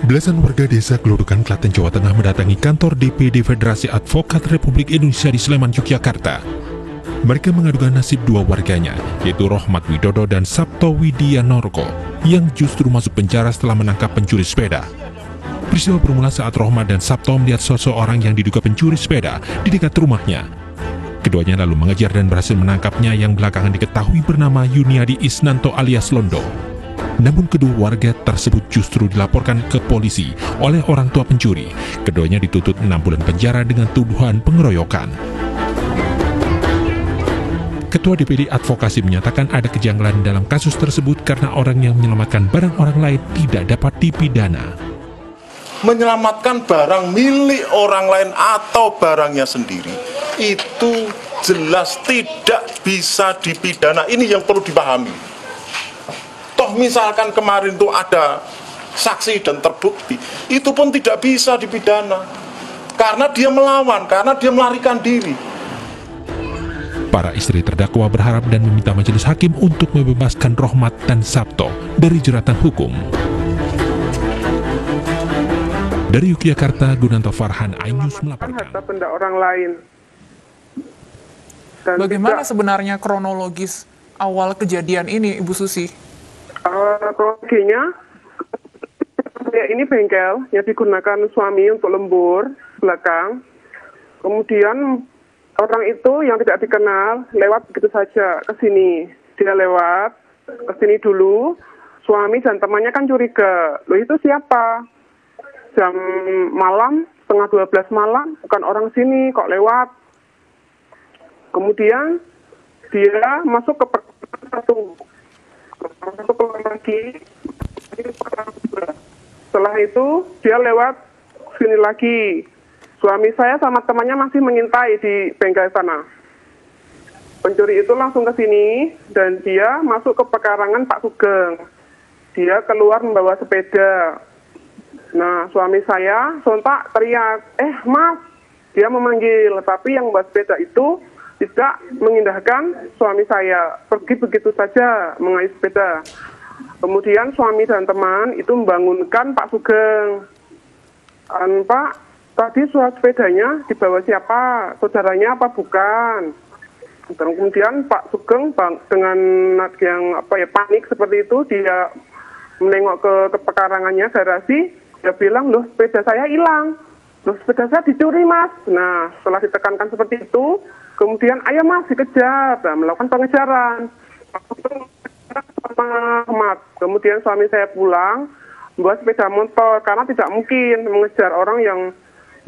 Belasan warga desa Geludukan, Klaten, Jawa Tengah mendatangi kantor DPD Federasi Advokat Republik Indonesia di Sleman, Yogyakarta. Mereka mengadukan nasib dua warganya, yaitu Rohmat Widodo dan Sabto Widianorko, yang justru masuk penjara setelah menangkap pencuri sepeda. Peristiwa bermula saat Rohmat dan Sabto melihat seseorang yang diduga pencuri sepeda di dekat rumahnya. Keduanya lalu mengejar dan berhasil menangkapnya, yang belakangan diketahui bernama Yuniadi Isnanto alias Londo. Namun kedua warga tersebut justru dilaporkan ke polisi oleh orang tua pencuri. Keduanya dituntut 6 bulan penjara dengan tuduhan pengeroyokan. Ketua DPD Advokasi menyatakan ada kejanggalan dalam kasus tersebut karena orang yang menyelamatkan barang orang lain tidak dapat dipidana. Menyelamatkan barang milik orang lain atau barangnya sendiri itu jelas tidak bisa dipidana. Ini yang perlu dipahami. Toh misalkan kemarin itu ada saksi dan terbukti, itu pun tidak bisa dipidana karena dia melawan, karena dia melarikan diri. Para istri terdakwa berharap dan meminta majelis hakim untuk membebaskan Rohmat dan Sabto dari jeratan hukum. Dari Yogyakarta, Gunanto Farhan, iNews melaporkan. Harta benda orang lain. Dan bagaimana sebenarnya kronologis awal kejadian ini, Ibu Susi? Kronologinya, ini bengkel yang digunakan suami untuk lembur belakang. Kemudian orang itu yang tidak dikenal lewat begitu saja ke sini. Dia lewat ke sini dulu. Suami dan temannya kan curiga. Loh, itu siapa? Jam malam, setengah 12 malam, bukan orang sini kok lewat. Kemudian dia masuk ke satu lagi. Setelah itu dia lewat sini lagi. Suami saya sama temannya masih mengintai di bengkel sana. Pencuri itu langsung ke sini dan dia masuk ke pekarangan Pak Sugeng. Dia keluar membawa sepeda. Nah, suami saya sontak teriak, Mas, dia memanggil, tapi yang membawa sepeda itu tidak mengindahkan suami saya, pergi begitu saja mengayuh sepeda. Kemudian suami dan teman itu membangunkan Pak Sugeng. Pak, tadi surat sepedanya dibawa siapa? Saudaranya apa bukan? Dan kemudian Pak Sugeng dengan yang panik seperti itu, dia menengok ke pekarangannya, garasi, dia bilang, loh sepeda saya hilang. Loh sepeda saya dicuri, Mas. Nah, setelah ditekankan seperti itu, kemudian, ayo Mas, dikejar. Nah, melakukan pengejaran. Kemudian suami saya pulang, membawa sepeda motor, karena tidak mungkin mengejar orang yang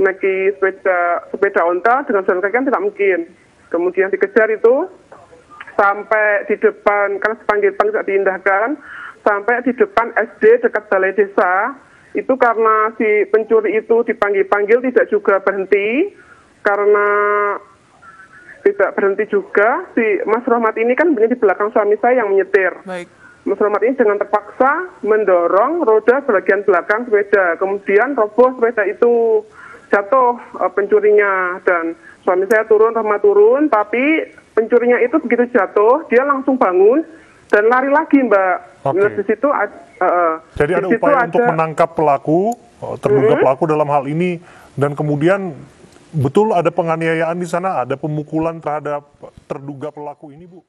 naik sepeda onta dengan jalan kaki kan tidak mungkin. Kemudian dikejar itu, sampai di depan, karena sepanggil-panggil tidak diindahkan, sampai di depan SD dekat balai desa. Itu karena si pencuri itu dipanggil-panggil tidak juga berhenti, karena tidak berhenti juga, si Mas Rohmat ini kan di belakang suami saya yang menyetir. Baik. Mas Rohmat ini dengan terpaksa mendorong roda bagian belakang sepeda, kemudian roboh sepeda itu, jatuh pencurinya, dan suami saya turun, Rohmat turun, tapi pencurinya itu begitu jatuh, dia langsung bangun dan lari lagi, Mbak. Oke. Nah, di situ jadi ada upaya untuk menangkap pelaku, terduga pelaku dalam hal ini, dan kemudian betul ada penganiayaan di sana, ada pemukulan terhadap terduga pelaku ini, Bu?